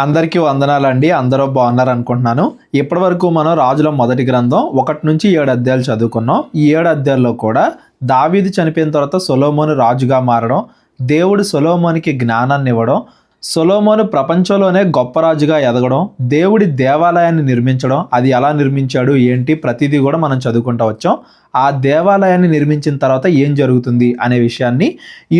అందరికీ వందనాలండి. అందరూ బాగున్నారు అనుకుంటున్నాను. ఇప్పటివరకు మనం రాజుల మొదటి గ్రంథం 1 నుంచి 7 అధ్యాయాలు చదువుకున్నాం. ఈ 7 అధ్యాయాల్లో కూడా దావీదు చనిపోయిన తర్వాత సొలొమోను రాజుగా మారడం, దేవుడు సొలొమోనుకి జ్ఞానాన్ని ఇవ్వడం, సొలొమోను ప్రపంచంలోనే గొప్ప రాజుగా ఎదగడం, దేవుడి దేవాలయాన్ని నిర్మించడం, అది ఎలా నిర్మించాడు ఏంటి ప్రతిదీ కూడా మనం చదువుకుంటూ వచ్చాం. ఆ దేవాలయాన్ని నిర్మించిన తర్వాత ఏం జరుగుతుంది అనే విషయాన్ని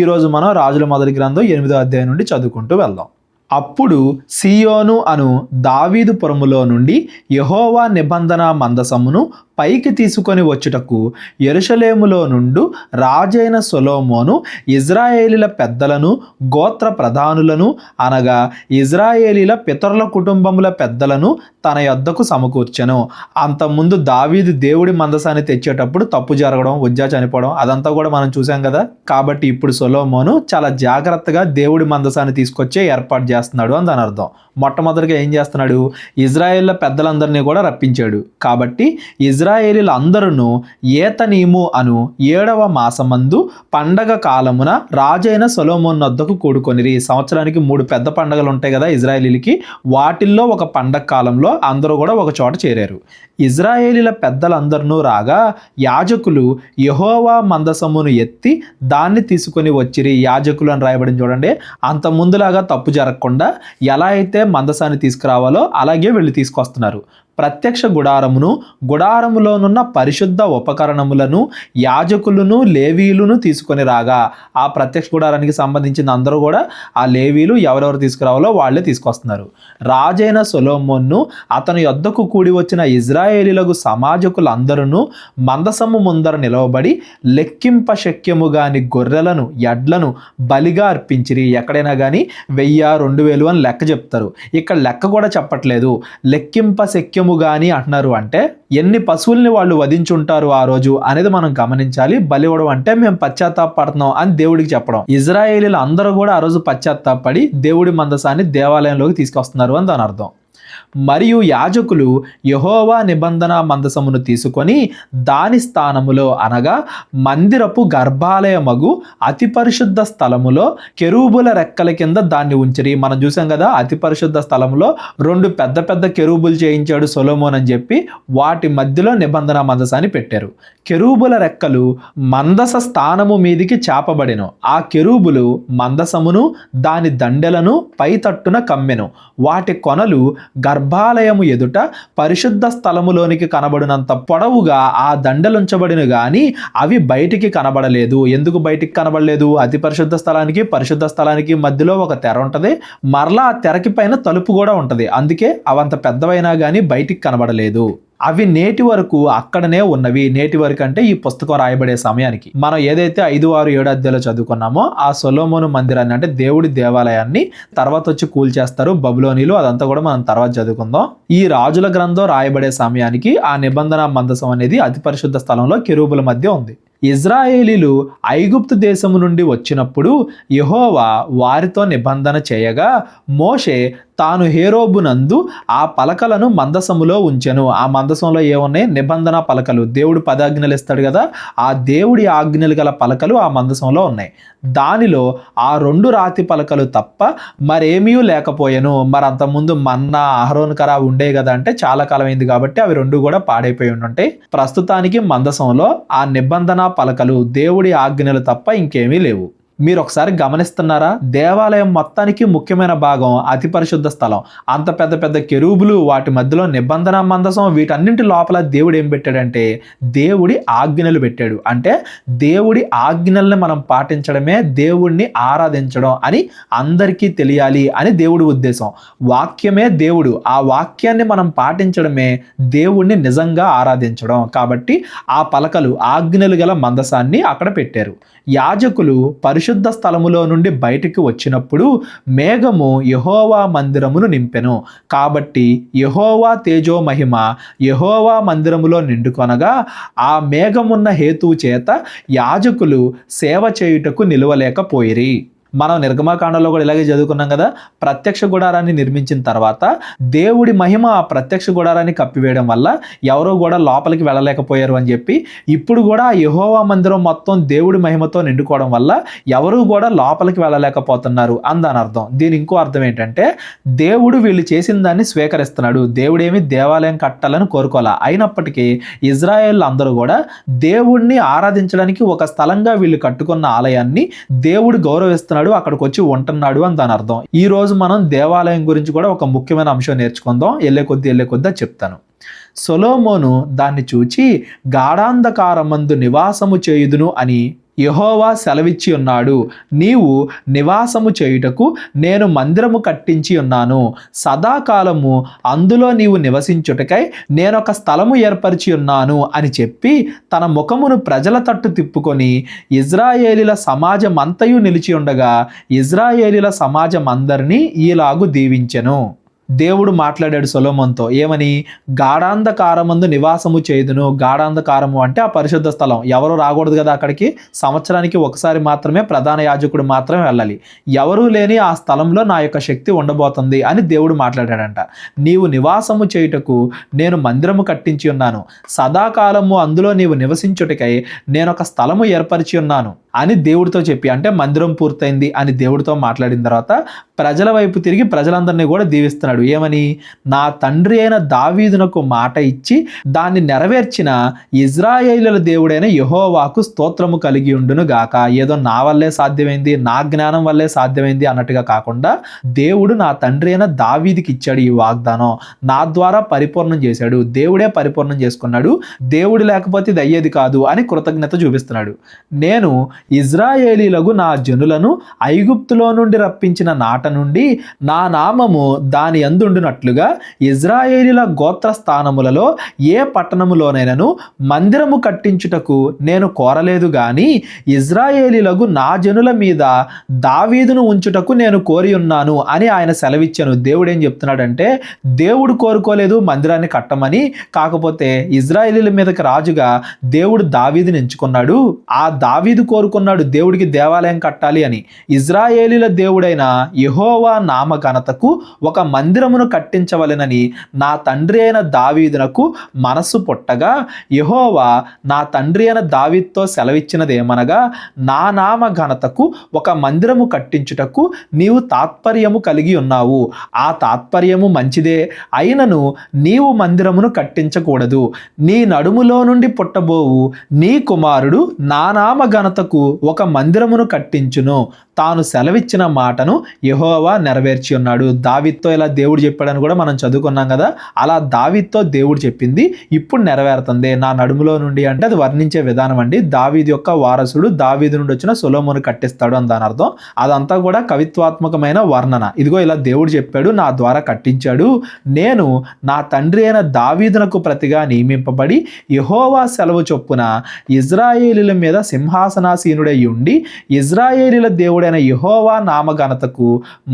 ఈరోజు మనం రాజుల మొదటి గ్రంథం 8వ అధ్యాయం నుండి చదువుకుంటూ వెళ్దాం. అప్పుడు సీయోను అను దావీదు పురములో నుండి యెహోవా నిబంధన మందసమును పైకి తీసుకొని వచ్చుటకు యెరూషలేములో నుండు రాజైన సొలొమోను ఇజ్రాయేలీల పెద్దలను, గోత్ర ప్రధానులను అనగా ఇజ్రాయేలీల పితరుల కుటుంబముల పెద్దలను తన యొద్దకు సమకూర్చెను. అంతకుముందు దావీదు దేవుడి మందసాన్ని తెచ్చేటప్పుడు తప్పు జరగడం, ఉజ్జా చనిపోవడం అదంతా కూడా మనం చూసాం కదా. కాబట్టి ఇప్పుడు సొలొమోను చాలా జాగ్రత్తగా దేవుడి మందసాన్ని తీసుకొచ్చే ఏర్పాటు చేస్తున్నాడు అని దాని అర్థం. మొట్టమొదటిగా ఏం చేస్తున్నాడు? ఇజ్రాయేళ్ల పెద్దలందరినీ కూడా రప్పించాడు. కాబట్టి ఇజ్రాయేలీలు అందరూ ఏతనీము అను 7వ మాసమందు పండగ కాలమున రాజైన సొలొమోను వద్దకు కూడుకొనిరి. సంవత్సరానికి 3 పెద్ద పండగలు ఉంటాయి కదా ఇజ్రాయేలీలకి. వాటిల్లో ఒక పండగ కాలంలో అందరూ కూడా ఒక చోట చేరారు. ఇజ్రాయేలీల పెద్దలందరూ రాగా యాజకులు యెహోవా మందసమును ఎత్తి దాన్ని తీసుకొని వచ్చిరి. యాజకులు అని రాయబడింది చూడండి. అంత ముందులాగా తప్పు జరగకుండా ఎలా అయితే మందసాన్ని తీసుకురావాలో అలాగే వెళ్ళి తీసుకొస్తున్నారు. ప్రత్యక్ష గుడారమును, గుడారములోనున్న పరిశుద్ధ ఉపకరణములను యాజకులను, లేవీయులను తీసుకొని రాగా, ఆ ప్రత్యక్ష గుడారానికి సంబంధించిన అందరూ కూడా ఆ లేవీలు ఎవరెవరు తీసుకురావాలో వాళ్ళే తీసుకొస్తున్నారు. రాజైన సొలొమోను అతని యొద్దకు కూడి వచ్చిన ఇజ్రాయేలీలకు సమాజకులందరూ మందసము ముందర నిలవబడి లెక్కింప శక్యము గాని గొర్రెలను, ఎడ్లను బలిగా అర్పించిరి. ఎక్కడైనా కానీ 1000, 2000 అని లెక్క చెప్తారు. ఇక్కడ లెక్క కూడా చెప్పట్లేదు. లెక్కింప శక్యము గాని అంటున్నారు. అంటే ఎన్ని పశువుల్ని వాళ్ళు వధించుంటారు ఆ రోజు అనేది మనం గమనించాలి. బలివ్వడం అంటే మేము పశ్చాత్తాపడుతున్నాం అని దేవుడికి చెప్పడం. ఇజ్రాయేలీలు అందరూ కూడా ఆ రోజు పశ్చాత్తాపడి దేవుడి మందసాన్ని దేవాలయంలోకి తీసుకొస్తున్నారు అని దాని అర్థం. మరియు యాజకులు యెహోవా నిబంధన మందసమును తీసుకొని దాని స్థానములో అనగా మందిరపు గర్భాలయమగు అతి పరిశుద్ధ స్థలములో కెరూబుల రెక్కల కింద దాన్ని ఉంచిరి. మనం చూసాం కదా, అతి పరిశుద్ధ స్థలంలో 2 పెద్ద పెద్ద కెరూబులు చేయించాడు సొలొమోన్ అని చెప్పి వాటి మధ్యలో నిబంధన మందసాన్ని పెట్టారు. కెరూబుల రెక్కలు మందస స్థానము మీదికి చాపబడెను. ఆ కెరూబులు మందసమును దాని దండెలను పైతట్టున కమ్మెను. వాటి కొనలు గర్భాలయము ఎదుట పరిశుద్ధ స్థలములోనికి కనబడినంత పొడవుగా ఆ దండలుంచబడిన గాని అవి బయటికి కనబడలేదు. ఎందుకు బయటికి కనబడలేదు? అతి పరిశుద్ధ స్థలానికి పరిశుద్ధ స్థలానికి మధ్యలో ఒక తెర ఉంటుంది. మరలా ఆ తెరకి పైన తలుపు కూడా ఉంటుంది. అందుకే అవంత పెద్దవైనా కానీ బయటికి కనబడలేదు. అవి నేటి వరకు అక్కడనే ఉన్నవి. నేటి వరకు అంటే ఈ పుస్తకం రాయబడే సమయానికి. మనం ఏదైతే 5, 6, 7 అధ్యాయాలు చదువుకున్నామో ఆ సొలొమోను మందిరాన్ని అంటే దేవుడి దేవాలయాన్ని తర్వాత వచ్చి కూల్చేస్తారు బబులోనీలు. అదంతా కూడా మనం తర్వాత చదువుకుందాం. ఈ రాజుల గ్రంథం రాయబడే సమయానికి ఆ నిబంధన మందసం అనేది అతి పరిశుద్ధ స్థలంలో కెరూబుల మధ్య ఉంది. ఇజ్రాయేలీలు ఐగుప్తు దేశము నుండి వచ్చినప్పుడు యెహోవా వారితో నిబంధన చేయగా మోషే తాను హేరోబునందు ఆ పలకలను మందసములో ఉంచెను. ఆ మందసంలో ఏమున్నాయి? నిబంధన పలకలు. దేవుడు 10 ఆజ్ఞలు ఇస్తాడు కదా, ఆ దేవుడి ఆజ్ఞలు గల పలకలు ఆ మందసంలో ఉన్నాయి. దానిలో ఆ 2 రాతి పలకలు తప్ప మరేమీ లేకపోయాను. మరి అంతకుముందు మన్నా, అహరోన్ కరా ఉండే కదా అంటే చాలా కాలం అయింది కాబట్టి అవి 2 కూడా పాడైపోయి ఉంటాయి. ప్రస్తుతానికి మందసంలో ఆ నిబంధన పలకలు, దేవుడి ఆజ్ఞలు తప్ప ఇంకేమీ లేవు. మీరు ఒకసారి గమనిస్తున్నారా? దేవాలయం మొత్తానికి ముఖ్యమైన భాగం అతి పరిశుద్ధ స్థలం. అంత పెద్ద పెద్ద కెరూబులు, వాటి మధ్యలో నిబంధన మందసం, వీటన్నింటి లోపల దేవుడు ఏం పెట్టాడంటే దేవుడి ఆజ్ఞలు పెట్టాడు. అంటే దేవుడి ఆజ్ఞల్ని మనం పాటించడమే దేవుణ్ణి ఆరాధించడం అని అందరికీ తెలియాలి అని దేవుడి ఉద్దేశం. వాక్యమే దేవుడు. ఆ వాక్యాన్ని మనం పాటించడమే దేవుణ్ణి నిజంగా ఆరాధించడం. కాబట్టి ఆ పలకలు, ఆజ్ఞలు గల మందసాన్ని అక్కడ పెట్టారు. యాజకులు పరిశుద్ధ స్థలములో నుండి బయటికి వచ్చినప్పుడు మేఘము యెహోవా మందిరమును నింపెను. కాబట్టి యెహోవా తేజో మహిమ యెహోవా మందిరములో నిండుకొనగా ఆ మేఘమున్న హేతువు చేత యాజకులు సేవ చేయుటకు నిలువలేకపోయిరి. మనం నిర్గమకాండంలో కూడా ఇలాగే చదువుకున్నాం కదా. ప్రత్యక్ష గుడారాన్ని నిర్మించిన తర్వాత దేవుడి మహిమ ఆ ప్రత్యక్ష గుడారాన్ని కప్పివేయడం వల్ల ఎవరో కూడా లోపలికి వెళ్ళలేకపోయారు అని చెప్పి, ఇప్పుడు కూడా యెహోవా మందిరం మొత్తం దేవుడి మహిమతో నిండుకోవడం వల్ల ఎవరు కూడా లోపలికి వెళ్ళలేకపోతున్నారు అని దాని అర్థం. దీని ఇంకో అర్థం ఏంటంటే, దేవుడు వీళ్ళు చేసిన దాన్ని స్వీకరిస్తున్నాడు. దేవుడేమి దేవాలయం కట్టాలని కోరుకోవాలా, అయినప్పటికీ ఇజ్రాయేల్ అందరూ కూడా దేవుణ్ణి ఆరాధించడానికి ఒక స్థలంగా వీళ్ళు కట్టుకున్న ఆలయాన్ని దేవుడు గౌరవిస్తున్నాడు, అక్కడికి వచ్చి ఉంటున్నాడు అని దాని అర్థం. ఈ రోజు మనం దేవాలయం గురించి కూడా ఒక ముఖ్యమైన అంశం నేర్చుకుందాం. వెళ్ళే కొద్దీ చెప్తాను. సొలొమోను దాన్ని చూచి గాఢాంధకారమందు నివాసము చేయుదును అని యెహోవా సెలవిచ్చి ఉన్నాడు. నీవు నివాసము చేయుటకు నేను మందిరము కట్టించి ఉన్నాను. సదాకాలము అందులో నీవు నివసించుటకై నేనొక స్థలము ఏర్పరిచి ఉన్నాను అని చెప్పి తన ముఖమును ప్రజల తట్టు తిప్పుకొని ఇజ్రాయేలీల సమాజమంతయు నిలిచి ఉండగా ఇజ్రాయేలీల సమాజమందరినీ ఈలాగు దీవించెను. దేవుడు మాట్లాడాడు సొలొమోనుతో ఏమని? గాఢాంధకారమందు నివాసము చేయుదును. గాఢాంధకారము అంటే ఆ పరిశుద్ధ స్థలం, ఎవరు రాకూడదు కదా అక్కడికి. సంవత్సరానికి ఒకసారి మాత్రమే ప్రధాన యాజకుడు మాత్రమే వెళ్ళాలి. ఎవరూ లేని ఆ స్థలంలో నా యొక్క శక్తి ఉండబోతుంది అని దేవుడు మాట్లాడాడంట. నీవు నివాసము చేయుటకు నేను మందిరము కట్టించి ఉన్నాను. సదాకాలము అందులో నీవు నివసించుటకై నేను ఒక స్థలము ఏర్పరిచి ఉన్నాను అని దేవుడితో చెప్పి, అంటే మందిరం పూర్తయింది అని దేవుడితో మాట్లాడిన తర్వాత ప్రజల వైపు తిరిగి ప్రజలందరినీ కూడా దీవిస్తున్నాడు. ఏమని? నా తండ్రి అయిన దావీదునకు మాట ఇచ్చి దాన్ని నెరవేర్చిన ఇజ్రాయేలీల దేవుడైన యెహోవాకు స్తోత్రము కలిగి ఉండును గాక. ఏదో నా వల్లే సాధ్యమైంది, నా జ్ఞానం వల్లే సాధ్యమైంది అన్నట్టుగా కాకుండా దేవుడు నా తండ్రి అయిన దావీదుకి ఇచ్చాడు ఈ వాగ్దానం, నా ద్వారా పరిపూర్ణం చేశాడు, దేవుడే పరిపూర్ణం చేసుకున్నాడు, దేవుడు లేకపోతే ఇది అయ్యేది కాదు అని కృతజ్ఞత చూపిస్తున్నాడు. నేను ఇజ్రాయేలీలకు నా జనులను ఐగుప్తులో నుండి రప్పించిన నాట నుండి నా నామము దాని యందుండునట్లుగా ఇజ్రాయేలీల గోత్ర స్థానములలో ఏ పట్టణములోనైనను మందిరము కట్టించుటకు నేను కోరలేదు గాని ఇజ్రాయేలీలకు నా జనుల మీద దావీదును ఉంచుటకు నేను కోరి ఉన్నాను అని ఆయన సెలవిచ్చాను. దేవుడు ఏం చెప్తున్నాడంటే, దేవుడు కోరుకోలేదు మందిరాన్ని కట్టమని, కాకపోతే ఇజ్రాయేలీల మీదకి రాజుగా దేవుడు దావీదుని ఎంచుకున్నాడు. ఆ దావీదు కోరుకున్నాడు దేవుడికి దేవాలయం కట్టాలి అని. ఇజ్రాయేలీల దేవుడైన యెహోవా నామ ఘనతకు ఒక మందిరమును కట్టించవలెనని నా తండ్రి అయిన దావీదునకు మనస్సు పుట్టగా యెహోవా నా తండ్రి అయిన దావీదుతో సెలవిచ్చినదేమనగా, నా నామ ఘనతకు ఒక మందిరము కట్టించుటకు నీవు తాత్పర్యము కలిగి ఉన్నావు. ఆ తాత్పర్యము మంచిదే, అయినను నీవు మందిరమును కట్టించకూడదు. నీ నడుములో నుండి పుట్టబోవు నీ కుమారుడు నా నామ ఘనతకు ఒక మందిరమును కట్టించును. తాను సెలవిచ్చిన మాటను యెహోవా నెరవేర్చి ఉన్నాడు. దావీదుతో ఇలా దేవుడు చెప్పాడని కూడా మనం చదువుకున్నాం కదా. అలా దావీదుతో దేవుడు చెప్పింది ఇప్పుడు నెరవేరుతుంది. నా నడుములో నుండి అంటే అది వర్ణించే విధానం అండి. దావీదు యొక్క వారసుడు దావీదు నుండి వచ్చిన సొలొమోను కట్టిస్తాడు అని దాని అర్థం. అదంతా కూడా కవిత్వాత్మకమైన వర్ణన. ఇదిగో ఇలా దేవుడు చెప్పాడు, నా ద్వారా కట్టించాడు. నేను నా తండ్రి అయిన దావీదునకు ప్రతిగా నియమింపబడి యెహోవా సెలవు చొప్పున ఇజ్రాయేలీల మీద సింహాసనాసీనుడై ఉండి ఇజ్రాయేలీల దేవుడైన యెహోవా నామఘనతకు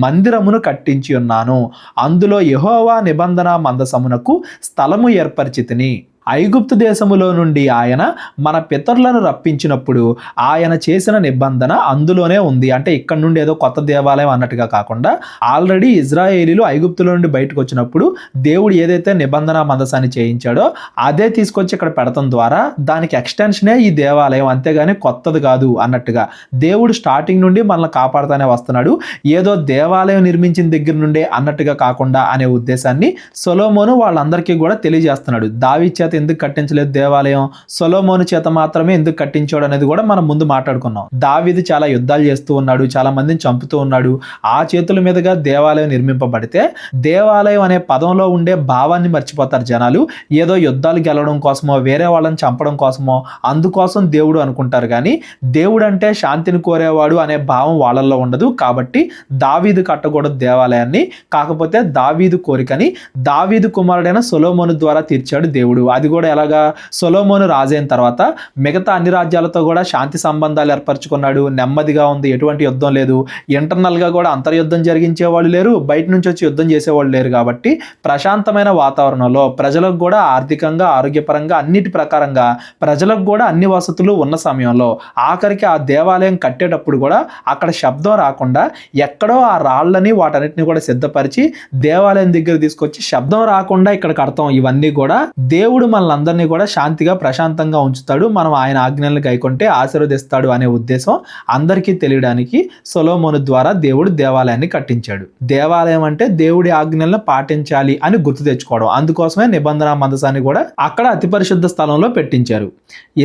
మందిరమును కట్టించి ఉన్నాను. అందులో యెహోవా నిబంధన మందసమునకు స్థలము ఏర్పరిచితిని. ఐగుప్తు దేశములో నుండి ఆయన మన పితరులను రప్పించినప్పుడు ఆయన చేసిన నిబంధన అందులోనే ఉంది. అంటే ఇక్కడ నుండి ఏదో కొత్త దేవాలయం అన్నట్టుగా కాకుండా ఆల్రెడీ ఇజ్రాయేలీలు ఐగుప్తులో నుండి బయటకు వచ్చినప్పుడు దేవుడు ఏదైతే నిబంధన మందసాన్ని చేయించాడో అదే తీసుకొచ్చి ఇక్కడ పెడతం ద్వారా దానికి ఎక్స్టెన్షనే ఈ దేవాలయం, అంతేగాని కొత్తది కాదు అన్నట్టుగా. దేవుడు స్టార్టింగ్ నుండి మనల్ని కాపాడుతానే వస్తున్నాడు. ఏదో దేవాలయం నిర్మించిన దగ్గర నుండే అన్నట్టుగా కాకుండా అనే ఉద్దేశాన్ని సొలొమోను వాళ్ళందరికీ కూడా తెలియజేస్తున్నాడు. దావీదు చేత ఎందుకు కట్టించలేదు దేవాలయం, సొలొమోను చేత మాత్రమే ఎందుకు కట్టించాడు అనేది కూడా మనం ముందు మాట్లాడుకున్నాం. దావీదు చాలా యుద్ధాలు చేస్తూ ఉన్నాడు, చాలా మందిని చంపుతూ ఉన్నాడు. ఆ చేతుల మీదుగా దేవాలయం నిర్మింపబడితే దేవాలయం అనే పదంలో ఉండే భావాన్ని మర్చిపోతారు జనాలు. ఏదో యుద్ధాలు గెలవడం కోసమో వేరే వాళ్ళని చంపడం కోసమో అందుకోసం దేవుడు అనుకుంటారు. కానీ దేవుడు అంటే శాంతిని కోరేవాడు అనే భావం వాళ్ళల్లో ఉండదు. కాబట్టి దావీదు కట్టకూడదు దేవాలయాన్ని. కాకపోతే దావీదు కోరికని దావీదు కుమారుడైన సొలొమోను ద్వారా తీర్చాడు దేవుడు. అది అది కూడా ఎలాగా, సొలొమోను రాజైన తర్వాత మిగతా అన్ని రాజ్యాలతో కూడా శాంతి సంబంధాలు ఏర్పరచుకున్నాడు. నెమ్మదిగా ఉంది, ఎటువంటి యుద్ధం లేదు. ఇంటర్నల్గా కూడా అంతర్యుద్ధం జరిగించే వాళ్ళు లేరు, బయట నుంచి వచ్చి యుద్ధం చేసేవాళ్ళు లేరు. కాబట్టి ప్రశాంతమైన వాతావరణంలో ప్రజలకు కూడా ఆర్థికంగా, ఆరోగ్యపరంగా, అన్నిటి ప్రకారంగా ప్రజలకు కూడా అన్ని వసతులు ఉన్న సమయంలో ఆఖరికి ఆ దేవాలయం కట్టేటప్పుడు కూడా అక్కడ శబ్దం రాకుండా ఎక్కడో ఆ రాళ్ళని వాటన్నిటిని కూడా సిద్ధపరిచి దేవాలయం దగ్గర తీసుకొచ్చి శబ్దం రాకుండా ఇక్కడ కడతాం. ఇవన్నీ కూడా దేవుడు మనలందరినీ కూడా శాంతిగా, ప్రశాంతంగా ఉంచుతాడు, మనం ఆయన ఆజ్ఞలను గైకొంటే ఆశీర్వదిస్తాడు అనే ఉద్దేశం అందరికీ తెలియడానికి సొలొమోను ద్వారా దేవుడు దేవాలయాన్ని కట్టించాడు. దేవాలయం అంటే దేవుడి ఆజ్ఞలను పాటించాలి అని గుర్తు తెచ్చుకోవడం. అందుకోసమే నిబంధన మందసాన్ని కూడా అక్కడ అతి పరిశుద్ధ స్థలంలో పెట్టించారు.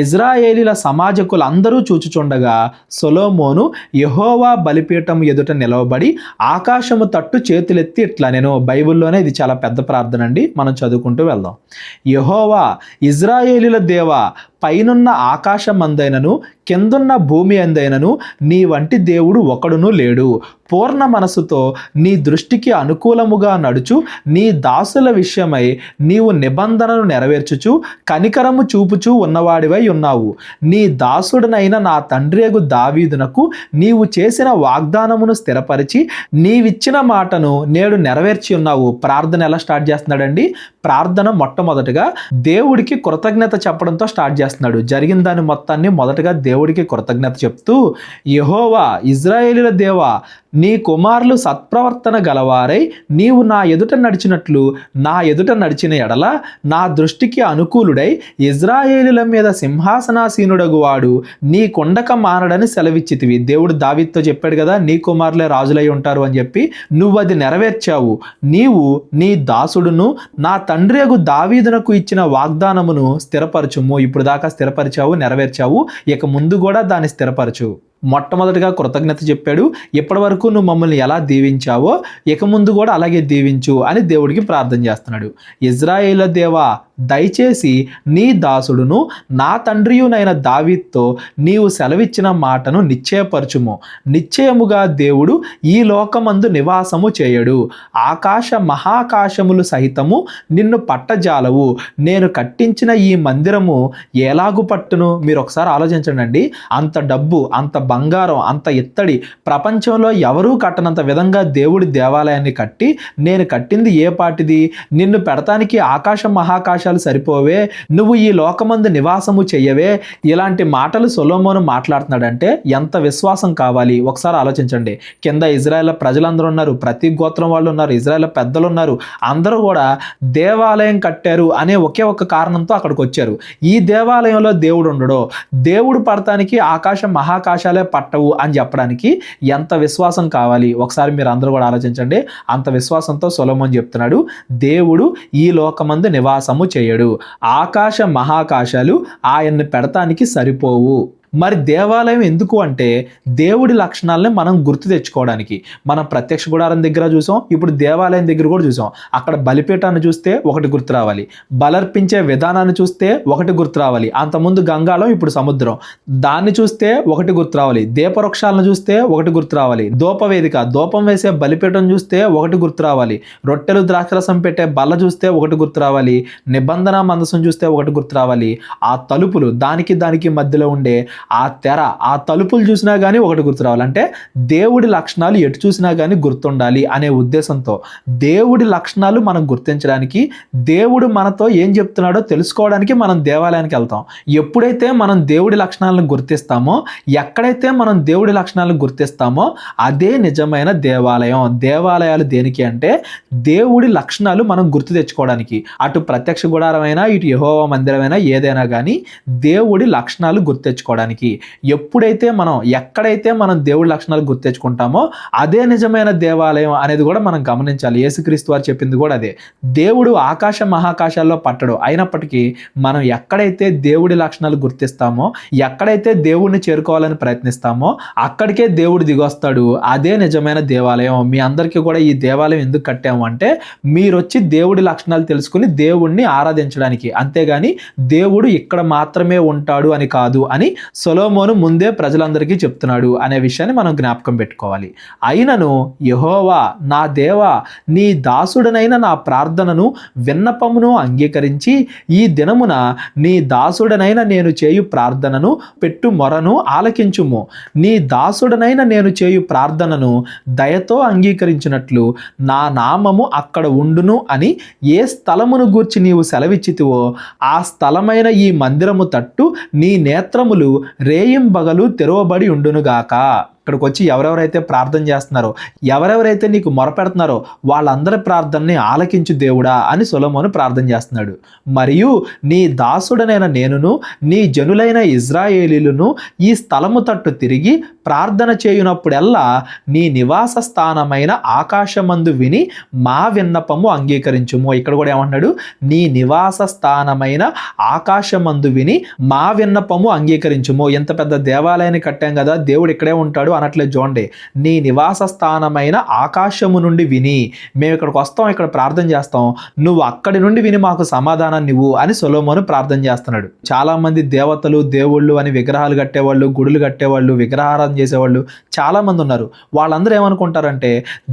ఇజ్రాయేలీల సమాజకులు అందరూ చూచుచుండగా సొలొమోను యెహోవా బలిపీఠం ఎదుట నిలవబడి ఆకాశము తట్టు చేతులెత్తి ఇట్లా, నేను బైబిల్లోనే ఇది చాలా పెద్ద ప్రార్థన అండి, మనం చదువుకుంటూ వెళ్దాం. యెహోవా ఇజ్రాయేలీల దేవా, పైనున్న ఆకాశం అందైనను కిందున్న భూమి అందైనను నీ వంటి దేవుడు ఒకడును లేడు. పూర్ణ మనసుతో నీ దృష్టికి అనుకూలముగా నడుచు నీ దాసుల విషయమై నీవు నిబంధనను నెరవేర్చుచు కనికరము చూపుచూ ఉన్నవాడివై ఉన్నావు. నీ దాసుడనైన నా తండ్రియగు దావీదునకు నీవు చేసిన వాగ్దానమును స్థిరపరిచి నీవిచ్చిన మాటను నేడు నెరవేర్చి ఉన్నావు. ప్రార్థన ఎలా స్టార్ట్ చేస్తున్నాడండి? ప్రార్థన మొట్టమొదటిగా దేవుడికి కృతజ్ఞత చెప్పడంతో స్టార్ట్ చేస్తున్నాడు. జరిగిన దాని మొత్తాన్ని మొదటగా దేవుడికి కృతజ్ఞత చెప్తూ, యెహోవా ఇజ్రాయేలీల దేవా, నీ కుమారులు సత్ప్రవర్తన గలవారై నీవు నా ఎదుట నడిచినట్లు నా ఎదుట నడిచిన ఎడల నా దృష్టికి అనుకూలుడై ఇజ్రాయేలీల మీద సింహాసనాసీనుడగు వాడు నీ కొండక మానడని సెలవిచ్చితివి. దేవుడు దావీదుతో చెప్పాడు కదా, నీ కుమారులే రాజులై ఉంటారు అని చెప్పి, నువ్వు అది నెరవేర్చావు. నీవు నీ దాసుడును నా తండ్రియగు దావీదునకు ఇచ్చిన వాగ్దానమును స్థిరపరచుము. ఇప్పుడు దాకా స్థిరపరిచావు, నెరవేర్చావు, ఇక ముందు కూడా దాన్ని స్థిరపరచు. మొట్టమొదటిగా కృతజ్ఞత చెప్పాడు. ఇప్పటి వరకు నువ్వు మమ్మల్ని ఎలా దీవించావో ఇక ముందు కూడా అలాగే దీవించు అని దేవుడికి ప్రార్థన చేస్తున్నాడు. ఇజ్రాయేలు దేవా, దయచేసి నీ దాసుడును నా తండ్రియునైన దావీదుతో నీవు సెలవిచ్చిన మాటను నిశ్చయపరచుము. నిశ్చయముగా దేవుడు ఈ లోకమందు నివాసము చేయడు. ఆకాశ మహాకాశములు సహితము నిన్ను పట్టజాలవు. నేను కట్టించిన ఈ మందిరము ఎలాగు పట్టును? మీరు ఒకసారి ఆలోచించండి. అంత డబ్బు, అంత బంగారం, అంత ఇత్తడి ప్రపంచంలో ఎవరూ కట్టనంత విధంగా దేవుడి దేవాలయాన్ని కట్టి, నేను కట్టింది ఏ పాటిది? నిన్ను పెడతానికి ఆకాశ మహాకాశ సరిపోవే, నువ్వు ఈ లోకమందు నివాసము చెయ్యవే. ఇలాంటి మాటలు సొలొమోను మాట్లాడుతున్నాడంటే ఎంత విశ్వాసం కావాలి ఒకసారి ఆలోచించండి. కింద ఇజ్రాయెల్ ప్రజలందరూ ఉన్నారు, ప్రతి గోత్రం వాళ్ళు ఉన్నారు, ఇజ్రాయెల్ పెద్దలు ఉన్నారు, అందరూ కూడా దేవాలయం కట్టారు అనే ఒకే ఒక కారణంతో అక్కడికి వచ్చారు. ఈ దేవాలయంలో దేవుడు ఉండడో, దేవుడు పడటానికి ఆకాశ మహాకాశాలే పట్టవు అని చెప్పడానికి ఎంత విశ్వాసం కావాలి ఒకసారి మీరు అందరూ కూడా ఆలోచించండి. అంత విశ్వాసంతో సొలొమోను చెప్తున్నాడు, దేవుడు ఈ లోకమందు నివాసము చేయడు. ఆకాశ మహాకాశాలు ఆయన్ని పెడతానికి సరిపోవు. మరి దేవాలయం ఎందుకు అంటే దేవుడి లక్షణాలని మనం గుర్తు తెచ్చుకోవడానికి. మనం ప్రత్యక్ష గుడారం దగ్గర చూసాం, ఇప్పుడు దేవాలయం దగ్గర కూడా చూసాం. అక్కడ బలిపీఠాన్ని చూస్తే ఒకటి గుర్తు రావాలి, బలర్పించే విధానాన్ని చూస్తే ఒకటి గుర్తు రావాలి. అంతకుముందు గంగాళం, ఇప్పుడు సముద్రం, దాన్ని చూస్తే ఒకటి గుర్తు రావాలి. దీపవృక్షాలను చూస్తే ఒకటి గుర్తు రావాలి. ధూపవేదిక, ధూపం వేసే బలిపీఠం చూస్తే ఒకటి గుర్తు రావాలి. రొట్టెలు ద్రాక్షరసం పెట్టే బల్ల చూస్తే ఒకటి గుర్తు రావాలి. నిబంధన మందసం చూస్తే ఒకటి గుర్తు రావాలి. ఆ తలుపులు, దానికి మధ్యలో ఉండే ఆ తెర, ఆ తలుపులు చూసినా కానీ ఒకటి గుర్తు రావాలంటే దేవుడి లక్షణాలు ఎటు చూసినా కానీ గుర్తుండాలి అనే ఉద్దేశంతో దేవుడి లక్షణాలు మనం గుర్తించడానికి, దేవుడు మనతో ఏం చెప్తున్నాడో తెలుసుకోవడానికి మనం దేవాలయానికి వెళ్తాం. ఎప్పుడైతే మనం దేవుడి లక్షణాలను గుర్తిస్తామో, ఎక్కడైతే మనం దేవుడి లక్షణాలను గుర్తిస్తామో అదే నిజమైన దేవాలయం. దేవాలయాలు దేనికి అంటే దేవుడి లక్షణాలు మనం గుర్తు తెచ్చుకోవడానికి. అటు ప్రత్యక్ష గుడారమైనా, ఇటు యెహోవా మందిరమైనా, ఏదైనా కానీ దేవుడి లక్షణాలు గుర్తు తెచ్చుకోవడానికి. ఎప్పుడైతే మనం, ఎక్కడైతే మనం దేవుడి లక్షణాలు గుర్తు తెచ్చుకుంటామో అదే నిజమైన దేవాలయం అనేది కూడా మనం గమనించాలి. యేసుక్రీస్తు వారు చెప్పింది కూడా అదే. దేవుడు ఆకాశ మహాకాశాల్లో పట్టడు. అయినప్పటికీ మనం ఎక్కడైతే దేవుడి లక్షణాలు గుర్తిస్తామో, ఎక్కడైతే దేవుడిని చేరుకోవాలని ప్రయత్నిస్తామో అక్కడికే దేవుడు దిగొస్తాడు. అదే నిజమైన దేవాలయం. మీ అందరికీ కూడా ఈ దేవాలయం ఎందుకు కట్టాము అంటే మీరు వచ్చి దేవుడి లక్షణాలు తెలుసుకుని దేవుణ్ణి ఆరాధించడానికి, అంతేగాని దేవుడు ఇక్కడ మాత్రమే ఉంటాడు అని కాదు అని సొలొమోను ముందే ప్రజలందరికీ చెప్తున్నాడు అనే విషయాన్ని మనం జ్ఞాపకం పెట్టుకోవాలి. అయినను యెహోవా నా దేవా, నీ దాసుడనైన నా ప్రార్థనను విన్నపమును అంగీకరించి ఈ దినమున నీ దాసుడనైన నేను చేయు ప్రార్థనను పెట్టు మొరను ఆలకించుము. నీ దాసుడనైన నేను చేయు ప్రార్థనను దయతో అంగీకరించినట్లు నా నామము అక్కడ ఉండును అని ఏ స్థలమును గూర్చి నీవు సెలవిచ్చితివో ఆ స్థలమైన ఈ మందిరము తట్టు నీ నేత్రములు రేయింబగలు తెరవబడి ఉండునుగాక. ఇక్కడికి వచ్చి ఎవరెవరైతే ప్రార్థన చేస్తున్నారో, ఎవరెవరైతే నీకు మొరపెడుతున్నారో వాళ్ళందరి ప్రార్థనని ఆలకించు దేవుడా అని సొలొమోను ప్రార్థన చేస్తున్నాడు. మరియు నీ దాసుడనైన నేనును నీ జనులైన ఇజ్రాయేలీలను ఈ స్థలము తట్టు తిరిగి ప్రార్థన చేయునప్పుడెల్లా నీ నివాస స్థానమైన ఆకాశమందు విని మా విన్నపము అంగీకరించుము. ఇక్కడ కూడా ఏమంటున్నాడు? నీ నివాస స్థానమైన ఆకాశమందు విని మా విన్నపము అంగీకరించుము. ఎంత పెద్ద దేవాలయాన్ని కట్టాం కదా, దేవుడు ఇక్కడే ఉంటాడు అనట్లేదు. చూడండి, నీ నివాస స్థానమైన ఆకాశము నుండి విని, మేము ఇక్కడికి వస్తాం, ఇక్కడ ప్రార్థన చేస్తాం, నువ్వు అక్కడి నుండి విని మాకు సమాధానాన్ని ఇవ్వు అని సొలొమోను ప్రార్థన చేస్తున్నాడు. చాలా మంది దేవతలు, దేవుళ్ళు అని విగ్రహాలు కట్టేవాళ్ళు, గుడులు కట్టేవాళ్ళు, విగ్రహారాధన చేసేవాళ్ళు చాలా మంది ఉన్నారు. వాళ్ళందరూ ఏమనుకుంటారంటే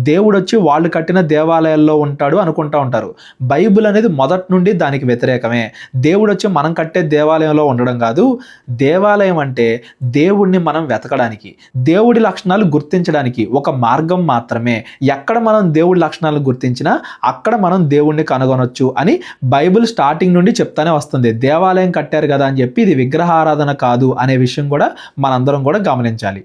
దేవుడు వచ్చి వాళ్ళు కట్టిన దేవాలయాల్లో ఉంటాడు అనుకుంటా ఉంటారు. బైబిల్ అనేది మొదటి నుండి దానికి వ్యతిరేకమే. దేవుడు వచ్చి మనం కట్టే దేవాలయంలో ఉండడం కాదు. దేవాలయం అంటే దేవుడిని మనం వెతకడానికి, దేవుడి లక్షణాలు గుర్తించడానికి ఒక మార్గం మాత్రమే. ఎక్కడ మనం దేవుడి లక్షణాలను గుర్తించినా అక్కడ మనం దేవుణ్ణి కనుగొనొచ్చు అని బైబిల్ స్టార్టింగ్ నుండి చెప్తానే వస్తుంది. దేవాలయం కట్టారు కదా అని చెప్పి ఇది విగ్రహారాధన కాదు అనే విషయం కూడా మనందరం కూడా గమనించాలి.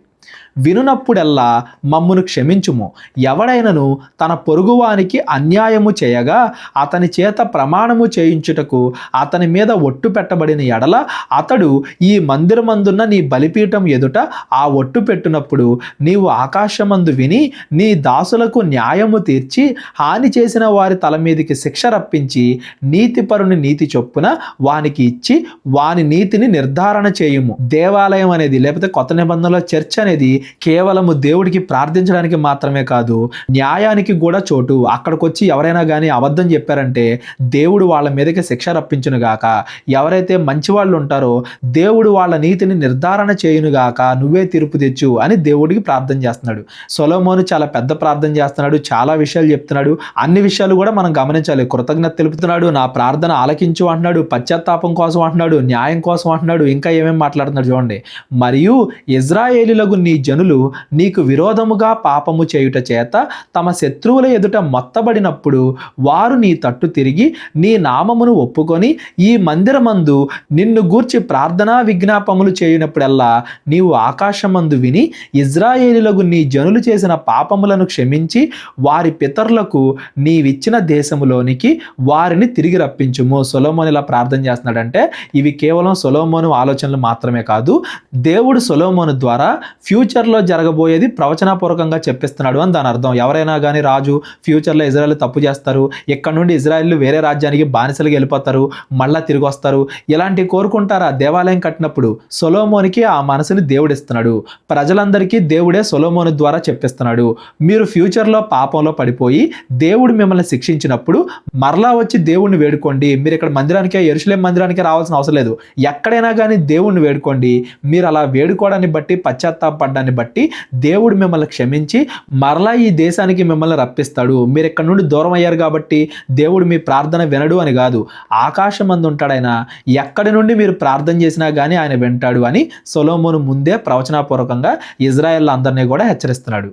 వినునప్పుడెల్లా మమ్మును క్షమించుము. ఎవడైనను తన పొరుగువానికి అన్యాయము చేయగా అతని చేత ప్రమాణము చేయించుటకు అతని మీద ఒట్టు పెట్టబడిన ఎడల అతడు ఈ మందిరమందున్న నీ బలిపీఠం ఎదుట ఆ ఒట్టు పెట్టినప్పుడు నీవు ఆకాశమందు విని నీ దాసులకు న్యాయము తీర్చి హాని చేసిన వారి తల మీదికి శిక్ష రప్పించి నీతిపరుని నీతి చొప్పున వానికి ఇచ్చి వాని నీతిని నిర్ధారణ చేయుము. దేవాలయం అనేది లేకపోతే కొత్త నిబంధనలో చర్చ్ అనేది కేవలము దేవుడికి ప్రార్థించడానికి మాత్రమే కాదు, న్యాయానికి కూడా చోటు. అక్కడికి వచ్చి ఎవరైనా కానీ అబద్ధం చెప్పారంటే దేవుడు వాళ్ళ మీదకి శిక్ష రప్పించునుగాక. ఎవరైతే మంచి వాళ్ళు ఉంటారో దేవుడు వాళ్ళ నీతిని నిర్ధారణ చేయునుగాక, నువ్వే తీర్పు తెచ్చు అని దేవుడికి ప్రార్థన చేస్తున్నాడు. సొలొమోను చాలా పెద్ద ప్రార్థన చేస్తున్నాడు, చాలా విషయాలు చెప్తున్నాడు. అన్ని విషయాలు కూడా మనం గమనించాలి. కృతజ్ఞత తెలుపుతున్నాడు, నా ప్రార్థన ఆలకించు అంటున్నాడు, పశ్చాత్తాపం కోసం అంటున్నాడు, న్యాయం కోసం అంటున్నాడు, ఇంకా ఏమేమి మాట్లాడుతున్నాడు చూడండి. మరియు ఇజ్రాయేలీలకు నీ జనులు నీకు విరోధముగా పాపము చేయుట చేత తమ శత్రువుల ఎదుట మొత్తబడినప్పుడు వారు నీ తట్టు తిరిగి నీ నామమును ఒప్పుకొని ఈ మందిరమందు నిన్ను గూర్చి ప్రార్థనా విజ్ఞాపములు చేయునప్పుడల్లా నీవు ఆకాశమందు విని ఇజ్రాయేలీలకు నీ జనులు చేసిన పాపములను క్షమించి వారి పితరులకు నీవిచ్చిన దేశములోనికి వారిని తిరిగి రప్పించుము. సొలొమోను ఇలా ప్రార్థన చేస్తున్నాడంటే ఇవి కేవలం సొలొమోను ఆలోచనలు మాత్రమే కాదు, దేవుడు సొలొమోను ద్వారా ఫ్యూచర్లో జరగబోయేది ప్రవచనాపూర్వకంగా చెప్పిస్తున్నాడు అని దాని అర్థం. ఎవరైనా కానీ రాజు ఫ్యూచర్లో ఇజ్రాయెల్ తప్పు చేస్తారు, ఇక్కడ నుండి ఇజ్రాయెల్ వేరే రాజ్యానికి బానిసలుగా వెళ్ళిపోతారు, మళ్ళా తిరిగి వస్తారు, ఇలాంటివి కోరుకుంటారా? దేవాలయం కట్టినప్పుడు సొలొమోనుకి ఆ మనసుని దేవుడు ఇస్తున్నాడు. ప్రజలందరికీ దేవుడే సొలొమోను ద్వారా చెప్పిస్తున్నాడు. మీరు ఫ్యూచర్లో పాపంలో పడిపోయి దేవుడు మిమ్మల్ని శిక్షించినప్పుడు మరలా వచ్చి దేవుణ్ణి వేడుకోండి. మీరు ఇక్కడ మందిరానికే, యెరూషలేము మందిరానికే రావాల్సిన అవసరం లేదు. ఎక్కడైనా కానీ దేవుణ్ణి వేడుకోండి. మీరు అలా వేడుకోవడాన్ని బట్టి, పశ్చాత్తాపడ్డాన్ని బట్టి దేవుడు మిమ్మల్ని క్షమించి మరలా ఈ దేశానికి మిమ్మల్ని రప్పిస్తాడు. మీరు ఇక్కడ నుండి దూరం అయ్యారు కాబట్టి దేవుడు మీ ప్రార్థన వినడు అని కాదు, ఆకాశమందు ఉంటాడు ఆయన, ఎక్కడి నుండి మీరు ప్రార్థన చేసినా కానీ ఆయన వింటాడు అని సొలొమోను ముందే ప్రవచనాపూర్వకంగా ఇజ్రాయెల్ అందరినీ కూడా హెచ్చరిస్తున్నాడు.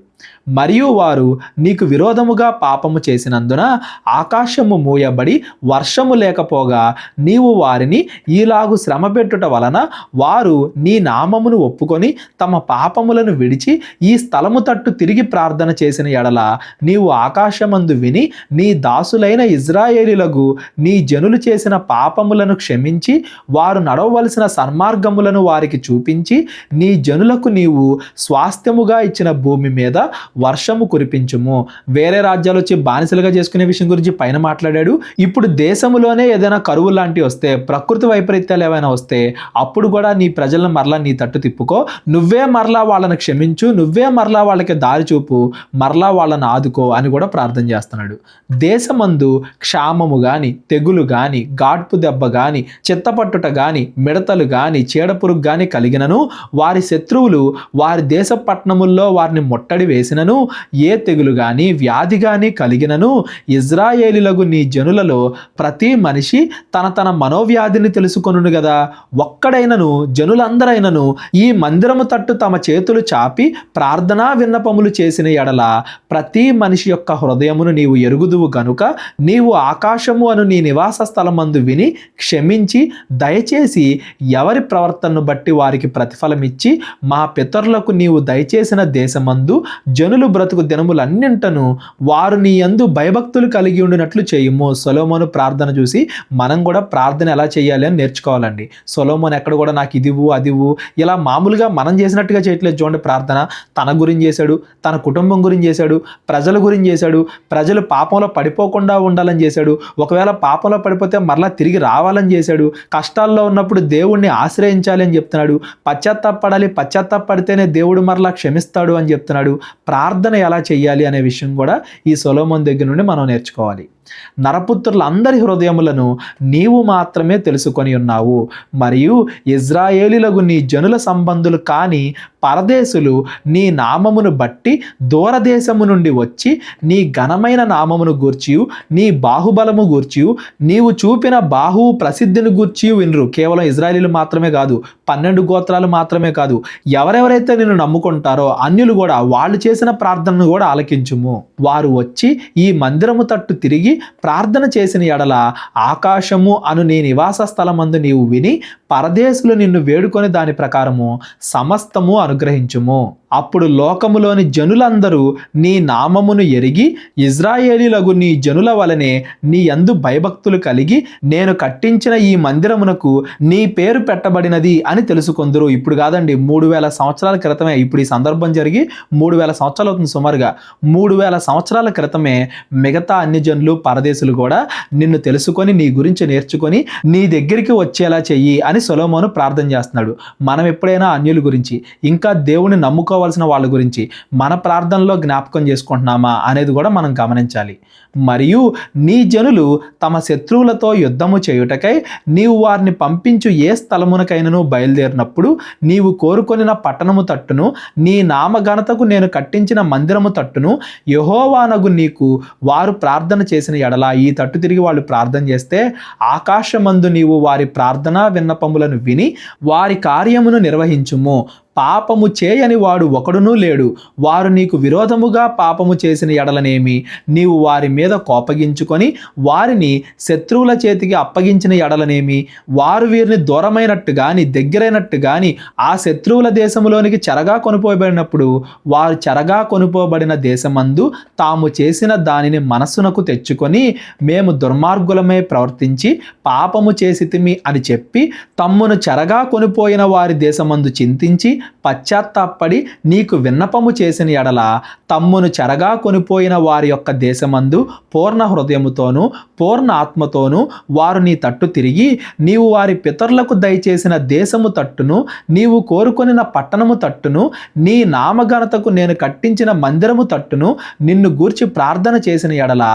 మరియు వారు నీకు విరోధముగా పాపము చేసినందున ఆకాశము మూయబడి వర్షము లేకపోగా నీవు వారిని ఈలాగు శ్రమ పెట్టుట వలన వారు నీ నామమును ఒప్పుకొని తమ పాపములను విడిచి ఈ స్థలము తట్టు తిరిగి ప్రార్థన చేసిన ఎడల నీవు ఆకాశమందు విని నీ దాసులైన ఇజ్రాయేలీలకు నీ జనులు చేసిన పాపములను క్షమించి వారు నడవవలసిన సన్మార్గములను వారికి చూపించి నీ జనులకు నీవు స్వాస్థ్యముగా ఇచ్చిన భూమి మీద వర్షము కురిపించుము. వేరే రాజ్యాలు వచ్చి బానిసలుగా చేసుకునే విషయం గురించి పైన మాట్లాడాడు. ఇప్పుడు దేశంలోనే ఏదైనా కరువు లాంటివి వస్తే, ప్రకృతి వైపరీత్యాలు ఏమైనా వస్తే అప్పుడు కూడా నీ ప్రజలను మరలా నీ తట్టు తిప్పుకో, నువ్వే మరలా వాళ్ళని క్షమించు, నువ్వే మరలా వాళ్ళకి దారి చూపు, మరలా వాళ్ళని ఆదుకో అని కూడా ప్రార్థన చేస్తున్నాడు. దేశమందు క్షామము గాని, తెగులు గాని, గాడ్పు దెబ్బ గాని, చిత్తపట్టుట గాని, మిడతలు గాని, చీడపురుగు గాని కలిగినను, వారి శత్రువులు వారి దేశ పట్టణముల్లో వారిని ముట్టడి వేసినను, ఏ తెగులు గాని వ్యాధి గాని కలిగినను, ఇజ్రాయేలీలకు నీ జనులలో ప్రతి మనిషి తన తన మనోవ్యాధిని తెలుసుకొనును గదా. ఒక్కడైనను జనులందరైనను ఈ మందిరము తట్టు తమ చేతులు చాపి ప్రార్థనా విన్నపములు చేసిన ఎడల ప్రతి మనిషి యొక్క హృదయమును నీవు ఎరుగుదువు గనుక నీవు ఆకాశము అను నీ నివాస స్థలమందు విని క్షమించి దయచేసి ఎవరి ప్రవర్తనను బట్టి వారికి ప్రతిఫలమిచ్చి మా పితరులకు నీవు దయచేసిన దేశమందు జనులు బ్రతుకు దినములన్నింటను వారు నీ యందు భయభక్తులు కలిగి ఉండినట్లు చేయుము. సొలొమోను ప్రార్థన చూసి మనం కూడా ప్రార్థన ఎలా చేయాలి అని నేర్చుకోవాలండి. సొలొమోను ఎక్కడ కూడా నాకు ఇదివు అదివు ఇలా మామూలుగా మనం చేసినట్టుగా చేయట్లేదు. చూడండి, ప్రార్థన తన గురించి చేశాడు, తన కుటుంబం గురించి చేశాడు, ప్రజల గురించి చేశాడు, ప్రజలు పాపంలో పడిపోకుండా ఉండాలని చేశాడు, ఒకవేళ పాపంలో పడిపోతే మరలా తిరిగి రావాలని చేశాడు, కష్టాల్లో ఉన్నప్పుడు దేవుణ్ణి ఆశ్రయించాలి అని చెప్తున్నాడు, పశ్చాత్తాపడాలి, పశ్చాత్తాపడితేనే దేవుడు మరలా క్షమిస్తాడు అని చెప్తున్నాడు. ప్రార్థన ఎలా చేయాలి అనే విషయం కూడా ఈ సొలొమోను దగ్గర నుండి మనం నేర్చుకోవాలి. నరపుత్రులందరి హృదయములను నీవు మాత్రమే తెలుసుకొని ఉన్నావు, మరియు ఇజ్రాయేలీలకు నీ జనుల సంబంధులు కాని పరదేశులు నీ నామమును బట్టి దూరదేశము నుండి వచ్చి నీ ఘనమైన నామమును గూర్చియు నీ బాహుబలము గూర్చియు నీవు చూపిన బాహువు ప్రసిద్ధిని గూర్చియు వినరు. కేవలం ఇజ్రాయేలీలు మాత్రమే కాదు, 12 గోత్రాలు మాత్రమే కాదు, ఎవరెవరైతే నిన్ను నమ్ముకుంటారో అన్యులు కూడా వాళ్ళు చేసిన ప్రార్థనను కూడా ఆలకించుము. వారు వచ్చి ఈ మందిరము తట్టు తిరిగి ప్రార్థన చేసిన ఎడల ఆకాశము అను నీ నివాస స్థలమందు నీవు విని పరదేశులు నిన్ను వేడుకొని దాని ప్రకారము సమస్తము అనుగ్రహించుము. అప్పుడు లోకములోని జనులందరూ నీ నామమును ఎరిగి ఇజ్రాయేలీలకు నీ జనుల వలనే నీ యందు భయభక్తులు కలిగి నేను కట్టించిన ఈ మందిరమునకు నీ పేరు పెట్టబడినది అని తెలుసుకొందురు. ఇప్పుడు కాదండి, 3000 సంవత్సరాల క్రితమే. ఇప్పుడు ఈ సందర్భం జరిగి 3000 సంవత్సరాలు అవుతుంది. సుమారుగా 3000 సంవత్సరాల క్రితమే మిగతా అన్ని జనులు పరదేశులు కూడా నిన్ను తెలుసుకొని నీ గురించి నేర్చుకొని నీ దగ్గరికి వచ్చేలా చెయ్యి అని సొలొమోను ప్రార్థన చేస్తున్నాడు. మనం ఎప్పుడైనా అన్యుల గురించి, ఇంకా దేవుని నమ్ముకోవాల్సిన వాళ్ళ గురించి మన ప్రార్థనలో జ్ఞాపకం చేసుకుంటున్నామా అనేది కూడా మనం గమనించాలి. మరియు నీ జనులు తమ శత్రువులతో యుద్ధము చేయుటకై నీవు వారిని పంపించు ఏ స్థలమునకైనను బయలుదేరినప్పుడు నీవు కోరుకొనిన పట్టణము తట్టును నీ నామఘనతకు నేను కట్టించిన మందిరము తట్టును యెహోవానగు నీకు వారు ప్రార్థన చేసిన ఎడల, ఈ తట్టు తిరిగి వాళ్ళు ప్రార్థన చేస్తే ఆకాశమందు నీవు వారి ప్రార్థనా విన్నపములను విని వారి కార్యమును నిర్వహించుము. పాపము చేయని వాడు ఒకడునూ లేడు. వారు నీకు విరోధముగా పాపము చేసిన ఎడలనేమి నీవు వారి మీద కోపగించుకొని వారిని శత్రువుల చేతికి అప్పగించిన ఎడలనేమి, వారు వీరిని దూరమైనట్టు గాని దగ్గరైనట్టు గాని ఆ శత్రువుల దేశములోనికి చెరగా కొనుపోబడినప్పుడు వారు చెరగా కొనుపోబడిన దేశమందు తాము చేసిన దానిని మనస్సునకు తెచ్చుకొని మేము దుర్మార్గులమే ప్రవర్తించి పాపము చేసితిమి అని చెప్పి తమ్మును చెరగా కొనిపోయిన వారి దేశమందు చింతించి పశ్చాత్తాపడి నీకు విన్నపము చేసిన ఎడల తమ్మును చెరగా కొనిపోయిన వారి యొక్క దేశమందు పూర్ణ హృదయముతోనూ పూర్ణ ఆత్మతోనూ వారు నీ తట్టు తిరిగి నీవు వారి పితరులకు దయచేసిన దేశము తట్టును నీవు కోరుకొనిన పట్టణము తట్టును నీ నామఘనతకు నేను కట్టించిన మందిరము తట్టును నిన్ను గూర్చి ప్రార్థన చేసిన ఎడల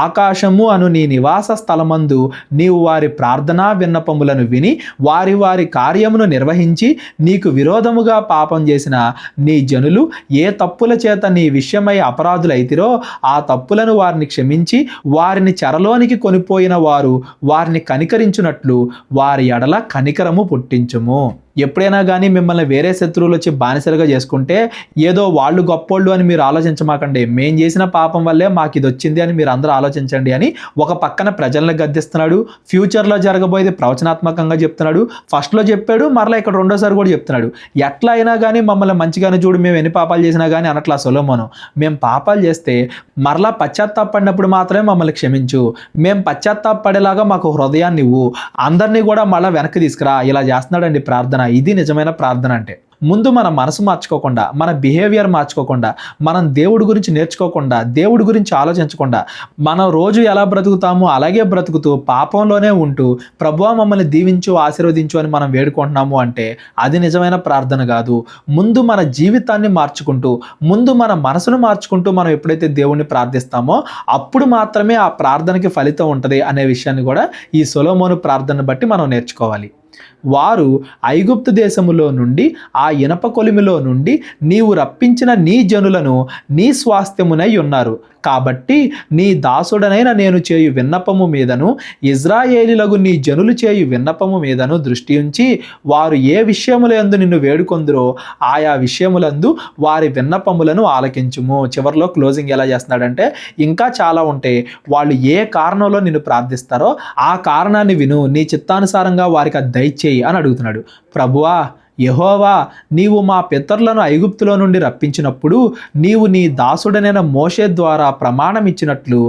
ఆకాశము అను నీ నివాస స్థలమందు నీవు వారి ప్రార్థనా విన్నపములను విని వారి వారి కార్యమును నిర్వహించి నీకు విరోధముగా పాపం చేసిన నీ జనులు ఏ తప్పుల చేత నీ విషయమై అపరాధులైతిరో ఆ తప్పులను వారిని క్షమించి వారిని చెరలోనికి కొనిపోయిన వారు వారిని కనికరించునట్లు వారి ఎడల కనికరము పుట్టించుము. ఎప్పుడైనా కానీ మిమ్మల్ని వేరే శత్రువులు వచ్చి బానిసలుగా చేసుకుంటే ఏదో వాళ్ళు గొప్పోళ్ళు అని మీరు ఆలోచించమాకండి. మేం చేసిన పాపం వల్లే మాకు ఇది వచ్చింది అని మీరు అందరూ ఆలోచించండి అని ఒక పక్కన ప్రజలను గద్దిస్తున్నాడు. ఫ్యూచర్లో జరగబోయేది ప్రవచనాత్మకంగా చెప్తున్నాడు. ఫస్ట్లో చెప్పాడు, మరలా ఇక్కడ రెండోసారి కూడా చెప్తున్నాడు. ఎట్లా అయినా కానీ మమ్మల్ని మంచిగానే చూడు, మేము ఎన్ని పాపాలు చేసినా కానీ అనట్లా సొలొమోను. మేము పాపాలు చేస్తే మరలా పశ్చాత్తాపడినప్పుడు మాత్రమే మమ్మల్ని క్షమించు, మేము పశ్చాత్తాపడేలాగా మాకు హృదయాన్ని ఇవ్వు, అందరినీ కూడా మళ్ళీ వెనక్కి తీసుకురా. ఇలా చేస్తున్నాడండి ప్రార్థన. ఇది నిజమైన ప్రార్థన అంటే. ముందు మన మనసు మార్చుకోకుండా, మన బిహేవియర్ మార్చుకోకుండా, మనం దేవుడి గురించి నేర్చుకోకుండా, దేవుడి గురించి ఆలోచించకుండా, మనం రోజు ఎలా బ్రతుకుతామో అలాగే బ్రతుకుతూ పాపంలోనే ఉంటూ ప్రభువా మమ్మల్ని దీవించు, ఆశీర్వదించు అని మనం వేడుకుంటున్నాము అంటే అది నిజమైన ప్రార్థన కాదు. ముందు మన జీవితాన్ని మార్చుకుంటూ, ముందు మన మనసును మార్చుకుంటూ మనం ఎప్పుడైతే దేవుణ్ణి ప్రార్థిస్తామో అప్పుడు మాత్రమే ఆ ప్రార్థనకి ఫలితం ఉంటుంది అనే విషయాన్ని కూడా ఈ సొలొమోను ప్రార్థనను బట్టి మనం నేర్చుకోవాలి. వారు ఐగుప్తు దేశములో నుండి ఆ ఇనప కొలిమిలో నుండి నీవు రప్పించిన నీ జనులను నీ స్వాస్థ్యమునై ఉన్నారు. కాబట్టి నీ దాసుడనైన నేను చేయు విన్నపము మీదను ఇజ్రాయేలీలకు నీ జనులు చేయు విన్నపము మీదను దృష్టి ఉంచి వారు ఏ విషయములందు నిన్ను వేడుకొందురో ఆయా విషయములందు వారి విన్నపములను ఆలకించుము. చివరిలో క్లోజింగ్ ఎలా చేస్తున్నాడంటే ఇంకా చాలా ఉంటాయి. వాళ్ళు ఏ కారణంలో నిన్ను ప్రార్థిస్తారో ఆ కారణాన్ని విను, నీ చిత్తానుసారంగా వారికి అది దయచేయి అని అడుగుతున్నాడు. ప్రభువా యెహోవా, నీవు మా పితరులను ఐగుప్తులో నుండి రప్పించినప్పుడు నీవు నీ దాసుడనైన మోషే ద్వారా ప్రమాణం ఇచ్చినట్లు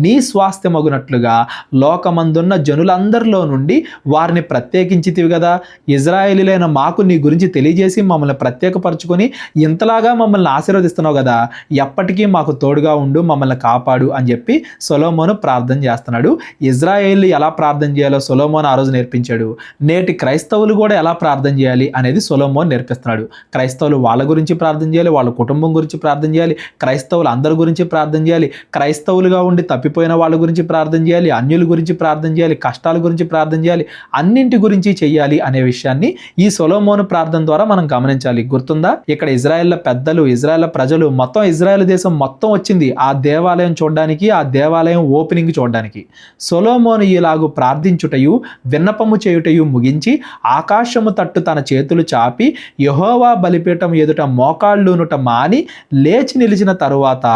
నీ స్వాస్థ్యమగునట్లుగా లోకమందున్న జనులందరిలో నుండి వారిని ప్రత్యేకించితివి కదా. ఇజ్రాయేలీలైన మాకు నీ గురించి తెలియజేసి మమ్మల్ని ప్రత్యేకపరచుకొని ఇంతలాగా మమ్మల్ని ఆశీర్వదిస్తున్నావు కదా, ఎప్పటికీ మాకు తోడుగా ఉండు, మమ్మల్ని కాపాడు అని చెప్పి సొలొమోను ప్రార్థన చేస్తున్నాడు. ఇజ్రాయేలు ఎలా ప్రార్థన చేయాలో సొలొమోను ఆ రోజు నేర్పించాడు. నేటి క్రైస్తవులు కూడా ఎలా ప్రార్థన చేయాలి అనేది సొలొమోను నేర్పిస్తున్నాడు. క్రైస్తవులు వాళ్ళ గురించి ప్రార్థన చేయాలి, వాళ్ళ కుటుంబం గురించి ప్రార్థన చేయాలి, క్రైస్తవులు అందరి గురించి ప్రార్థన చేయాలి, క్రైస్తవులుగా ఉండి తప్పిపోయిన వాళ్ళ గురించి ప్రార్థన చేయాలి, అన్యుల గురించి ప్రార్థన చేయాలి, కష్టాల గురించి ప్రార్థన చేయాలి, అన్నింటి గురించి చెయ్యాలి అనే విషయాన్ని ఈ సొలొమోను ప్రార్థన ద్వారా మనం గమనించాలి. గుర్తుందా? ఇక్కడ ఇజ్రాయెల్ పెద్దలు, ఇజ్రాయెల్ ప్రజలు, మొత్తం ఇజ్రాయెల్ దేశం మొత్తం వచ్చింది ఆ దేవాలయం చూడడానికి, ఆ దేవాలయం ఓపెనింగ్ చూడడానికి. సొలొమోను ఇలాగు ప్రార్థించుటయు విన్నపము చేయుటయు ముగించి ఆకాశము తట్టు తన చేతులు చాపి యెహోవా బలిపీఠం ఎదుట మోకాళ్ళునుట మాని లేచి నిలిచిన తరువాత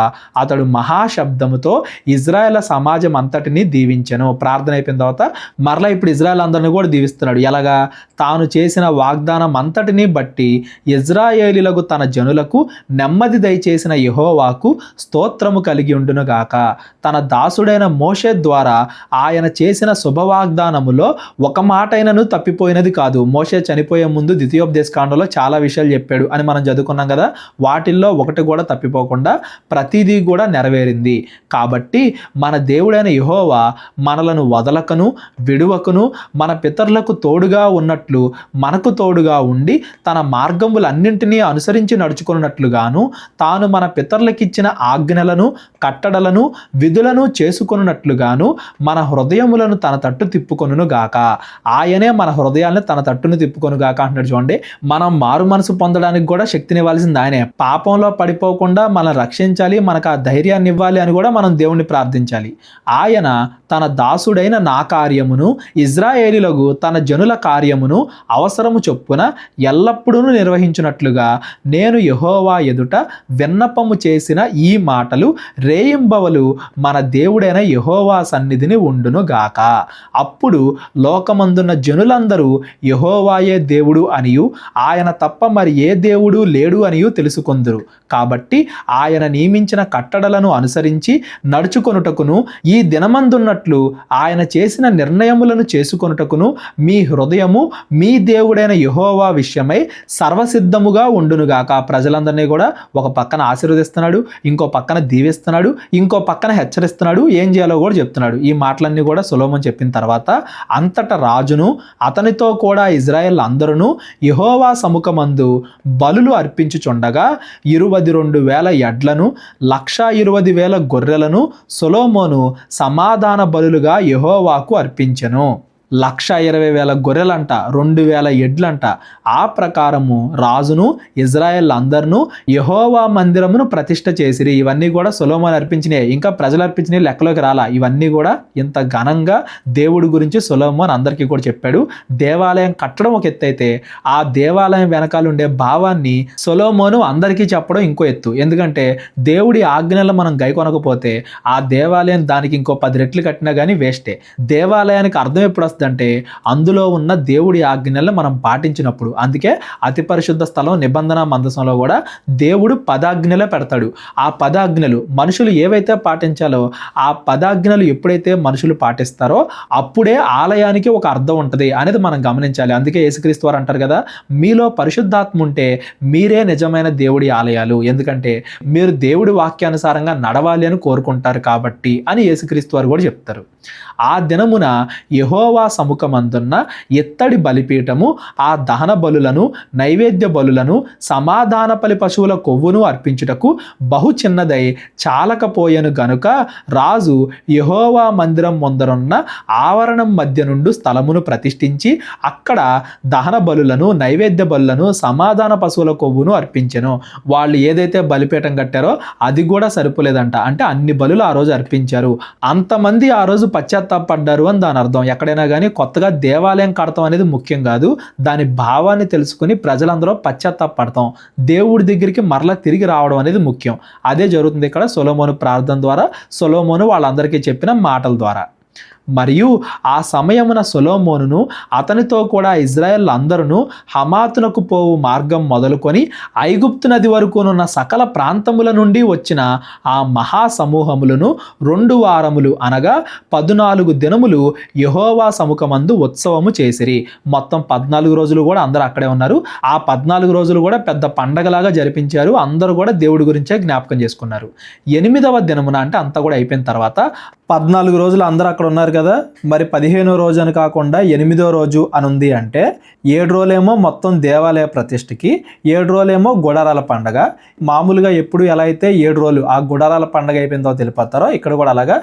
అతడు మహాశబ్దముతో ఇజ్రాయెల్ సమాజం అంతటిని దీవించెను. ప్రార్థన అయిపోయిన తర్వాత మరలా ఇప్పుడు ఇజ్రాయెల్ అందరిని కూడా దీవిస్తున్నాడు. ఎలాగా? తాను చేసిన వాగ్దానం అంతటిని బట్టి ఇజ్రాయేలీలకు తన జనులకు నెమ్మది దయచేసిన యెహోవాకు స్తోత్రము కలిగి ఉండును గాక. తన దాసుడైన మోషే ద్వారా ఆయన చేసిన శుభవాగ్దానములో ఒక మాటైనను తప్పిపోయినది కాదు. మోషే చనిపోయే ముందు ద్వితీయోపదేశకాండంలో చాలా విషయాలు చెప్పాడు అని మనం చదువుకున్నాం కదా. వాటిల్లో ఒకటి కూడా తప్పిపోకుండా ప్రతిదీ కూడా నెరవేరింది. కాబట్టి మన దేవుడైన యెహోవా మనలను వదలకను విడువకను మన పితరులకు తోడుగా ఉన్నట్లు మనకు తోడుగా ఉండి తన మార్గములన్నింటినీ అనుసరించి నడుచుకున్నట్లుగాను తాను మన పితరులకిచ్చిన ఆజ్ఞలను కట్టడలను విధులను చేసుకొనున్నట్లుగాను మన హృదయములను తన తట్టు తిప్పుకొనును గాక. ఆయనే మన హృదయాలను తన తట్టును తిప్పుకొను గాక అంటున్నాడు. చూడండి, మనం మారు మనసు పొందడానికి కూడా శక్తినివ్వాల్సింది ఆయనే. పాపంలో పడిపోకుండా మనం రక్షించాలి, మనకు ఆ ధైర్యాన్ని ఇవ్వాలి అని కూడా మనం దేవుణ్ణి ప్రార్థించాలి. ఆయన తన దాసుడైన నా కార్యమును ఇజ్రాయేలీలకు తన జనుల కార్యమును అవసరము చొప్పున ఎల్లప్పుడూ నిర్వహించున్నట్లుగా నేను యెహోవా ఎదుట విన్నపము చేసిన ఈ మాటలు రేయింబవలు మన దేవుడైన యెహోవా సన్నిధిని ఉండును గాక. అప్పుడు లోకమందున్న జనులందరూ యెహోవాయే దేవుడు అనియు ఆయన తప్ప మరి ఏ దేవుడు లేడు అనియు తెలుసుకొందురు. కాబట్టి ఆయన నియమించిన కట్టడలను అనుసరించి నడుచుకొనుటకును ఈ దినమందున్నట్లు ఆయన చేసిన నిర్ణయములను చేసుకొనుటకును మీ హృదయము మీ దేవుడైన యెహోవా విషయమై సర్వసిద్ధముగా ఉండునుగాక. ప్రజలందరినీ కూడా ఒక పక్కన ఆశీర్వదిస్తున్నాడు, ఇంకో పక్కన దీవిస్తున్నాడు, ఇంకో పక్కన హెచ్చరిస్తున్నాడు, ఏం చేయాలో కూడా చెప్తున్నాడు. ఈ మాటలన్నీ కూడా సొలొమోను చెప్పిన తర్వాత అంతటా రాజును అతనితో కూడా ఇజ్రాయెల్ అందరూ యెహోవా సముఖమందు బలులు అర్పించుచుండగా 22,000 ఎడ్లను 120,000 గొర్రెలను సొలొమోను సమాధాన బలులుగా యెహోవాకు అర్పించెను. 120,000 గొర్రెలంట, 2,000 ఎడ్లంట. ఆ ప్రకారము రాజును ఇజ్రాయెల్ అందరినూ యెహోవా మందిరమును ప్రతిష్ఠ చేసిరి. ఇవన్నీ కూడా సొలొమోను అర్పించినాయి, ఇంకా ప్రజలు అర్పించినవి లెక్కలోకి రాలా. ఇవన్నీ కూడా ఇంత ఘనంగా దేవుడి గురించి సొలొమోను అందరికీ కూడా చెప్పాడు. దేవాలయం కట్టడం ఒక ఎత్తు అయితే ఆ దేవాలయం వెనకాల ఉండే భావాన్ని సొలొమోను అందరికీ చెప్పడం ఇంకో ఎత్తు. ఎందుకంటే దేవుడి ఆజ్ఞలు మనం గైకొనకపోతే ఆ దేవాలయం దానికి ఇంకో 10 రెట్లు కట్టినా కానీ వేస్టే. దేవాలయానికి అర్థం ఎప్పుడు వస్తుంది వస్తుందంటే అందులో ఉన్న దేవుడి ఆజ్ఞలను మనం పాటించినప్పుడు. అందుకే అతి పరిశుద్ధ స్థలం నిబంధన మందసంలో కూడా దేవుడు 10 ఆజ్ఞలే పెడతాడు. ఆ 10 ఆజ్ఞలు మనుషులు ఏవైతే పాటించాలో ఆ 10 ఆజ్ఞలు ఎప్పుడైతే మనుషులు పాటిస్తారో అప్పుడే ఆలయానికి ఒక అర్థం ఉంటుంది అనేది మనం గమనించాలి. అందుకే యేసుక్రీస్తు వారు అంటారు కదా, మీలో పరిశుద్ధాత్మ ఉంటే మీరే నిజమైన దేవుడి ఆలయాలు, ఎందుకంటే మీరు దేవుడి వాక్యానుసారంగా నడవాలి అని కోరుకుంటారు కాబట్టి అని యేసుక్రీస్తు వారు కూడా చెప్తారు. ఆ దినమున యెహోవా సముఖమందున్న ఎత్తడి బలిపీఠము ఆ దహన బలులను నైవేద్య బలులను సమాధాన బలి పశువుల కొవ్వును అర్పించుటకు బహు చిన్నదై చాలకపోయెను గనుక రాజు యెహోవా మందిరం ముందరున్న ఆవరణం మధ్య నుండి స్థలమును ప్రతిష్ఠించి అక్కడ దహన బలులను నైవేద్య బలులను సమాధాన పశువుల కొవ్వును అర్పించెను. వాళ్ళు ఏదైతే బలిపీఠం కట్టారో అది కూడా సరిపోలేదంట. అంటే అన్ని బలులు ఆ రోజు అర్పించారు. అంతమంది ఆ రోజు పశ్చాత్తాపడ్డారు అని దాని అర్థం. ఎక్కడైనా కానీ కొత్తగా దేవాలయం కడతాం అనేది ముఖ్యం కాదు, దాని భావాన్ని తెలుసుకుని ప్రజలందరూ పశ్చాత్తాపడతాం, దేవుడి దగ్గరికి మరలా తిరిగి రావడం అనేది ముఖ్యం. అదే జరుగుతుంది ఇక్కడ సొలొమోను ప్రార్థన ద్వారా, సొలొమోను వాళ్ళందరికీ చెప్పిన మాటల ద్వారా. మరియు ఆ సమయమున సొలొమోనును అతనితో కూడా ఇజ్రాయేల్ అందరూ హమాతునకు పోవు మార్గం మొదలుకొని ఐగుప్తు నది వరకునున్న సకల ప్రాంతముల నుండి వచ్చిన ఆ మహాసమూహములను 2 వారములు అనగా 14 దినములు యెహోవా సముఖమందు ఉత్సవము చేసిరి. మొత్తం 14 రోజులు కూడా అందరూ అక్కడే ఉన్నారు. ఆ 14 రోజులు కూడా పెద్ద పండగలాగా జరిపించారు. అందరూ కూడా దేవుడి గురించే జ్ఞాపకం చేసుకున్నారు. 8వ దినమున అంటే అంతా కూడా అయిపోయిన తర్వాత 14 రోజులు అందరూ అక్కడ ఉన్నారు కదా, మరి 15వ రోజు అని కాకుండా 8వ రోజు అని ఉంది. అంటే 7 రోజులేమో మొత్తం దేవాలయ ప్రతిష్ఠకి, 7 రోజులేమో గుడారాల పండగ. మామూలుగా ఎప్పుడు ఎలా అయితే 7 రోజులు ఆ గుడారాల పండగ అయిపోయిన తర్వాత వెళ్ళిపోతారో ఇక్కడ కూడా అలాగా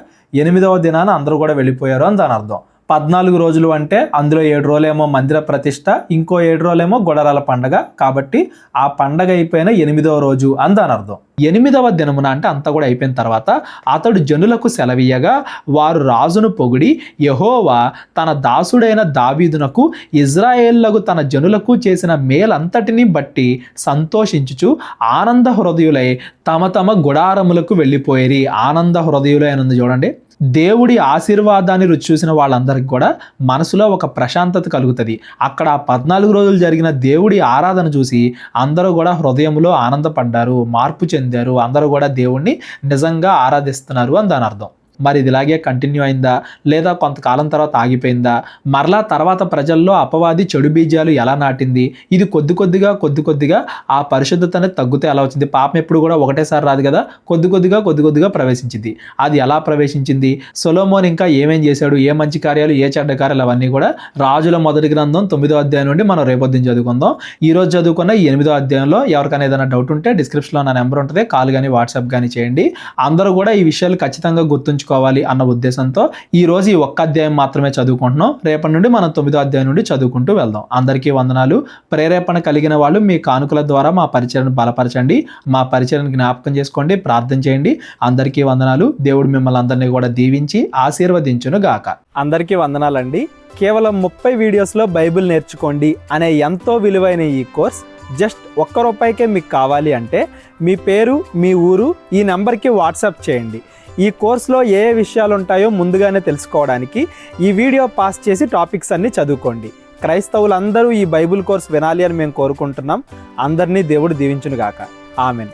8వ దినాన అందరూ కూడా వెళ్ళిపోయారు అని దాని అర్థం. 14 రోజులు అంటే అందులో 7 రోజులేమో మందిర ప్రతిష్ఠ, ఇంకో 7 రోజులేమో గుడారాల పండగ. కాబట్టి ఆ పండగ అయిపోయిన 8వ రోజు అని దాని అర్థం. 8వ దినమున అంటే అంతా కూడా అయిపోయిన తర్వాత అతడు జనులకు సెలవీయగా వారు రాజును పొగిడి యెహోవా తన దాసుడైన దావీదునకు ఇజ్రాయేళ్లకు తన జనులకు చేసిన మేలంతటిని బట్టి సంతోషించుచు ఆనంద హృదయులై తమ తమ గుడారములకు వెళ్ళిపోయేరి. ఆనంద హృదయులై అని ఉంది చూడండి. దేవుడి ఆశీర్వాదాన్ని రుచి చూసిన వాళ్ళందరికీ కూడా మనసులో ఒక ప్రశాంతత కలుగుతుంది. అక్కడ 14 రోజులు జరిగిన దేవుడి ఆరాధన చూసి అందరూ కూడా హృదయంలో ఆనందపడ్డారు, మార్పు చెందారు, అందరూ కూడా దేవుణ్ణి నిజంగా ఆరాధిస్తున్నారు అని దాని అర్థం. మరి ఇది ఇలాగే కంటిన్యూ అయిందా లేదా కొంతకాలం తర్వాత ఆగిపోయిందా? మరలా తర్వాత ప్రజల్లో అపవాది చెడు బీజాలు ఎలా నాటింది? ఇది కొద్ది కొద్దిగా ఆ పరిశుద్ధత అనేది తగ్గుతూ ఎలా వచ్చింది? పాపం ఎప్పుడు కూడా ఒకటేసారి రాదు కదా, కొద్ది కొద్దిగా ప్రవేశించింది. అది ఎలా ప్రవేశించింది? సొలొమోన్ ఇంకా ఏమేం చేశాడు, ఏ మంచి కార్యాలు ఏ చెడ్డ కార్యాలు, అవన్నీ కూడా రాజుల మొదటి గ్రంథం 9వ అధ్యాయం నుండి మనం రేపొద్దున చదువుకుందాం. ఈ రోజు చదువుకున్న 8వ అధ్యాయంలో ఎవరికైనా ఏదైనా డౌట్ ఉంటే డిస్క్రిప్షన్లో నా నెంబర్ ఉంటుంది, కాల్ కానీ వాట్సాప్ కానీ చేయండి. అందరూ కూడా ఈ విషయాలు ఖచ్చితంగా గుర్తుంచుకోవాలి అన్న ఉద్దేశంతో ఈ రోజు ఈ ఒక్క అధ్యాయం మాత్రమే చదువుకుంటున్నాం. రేపటి నుండి మనం 9వ అధ్యాయం నుండి చదువుకుంటూ వెళ్దాం. అందరికీ వందనాలు. ప్రేరేపణ కలిగిన వాళ్ళు మీ కానుకల ద్వారా మా పరిచయను బలపరచండి, మా పరిచయను జ్ఞాపకం చేసుకోండి, ప్రార్థన చేయండి. అందరికీ వందనాలు. దేవుడు మిమ్మల్ని అందరినీ కూడా దీవించి ఆశీర్వదించును గాక. అందరికీ వందనాలండి. కేవలం 30 వీడియోస్లో బైబిల్ నేర్చుకోండి అనే ఎంతో విలువైన ఈ కోర్స్ జస్ట్ ₹1 మీకు కావాలి అంటే మీ పేరు, మీ ఊరు ఈ నెంబర్కి వాట్సాప్ చేయండి. ఈ కోర్సులో ఏ విషయాలు ఉంటాయో ముందుగానే తెలుసుకోవడానికి ఈ వీడియో పాస్ చేసి టాపిక్స్ అన్నీ చదువుకోండి. క్రైస్తవులందరూ ఈ బైబిల్ కోర్స్ వినాలి అని మేము కోరుకుంటున్నాం. అందరినీ దేవుడు దీవించును గాక. ఆమెన్.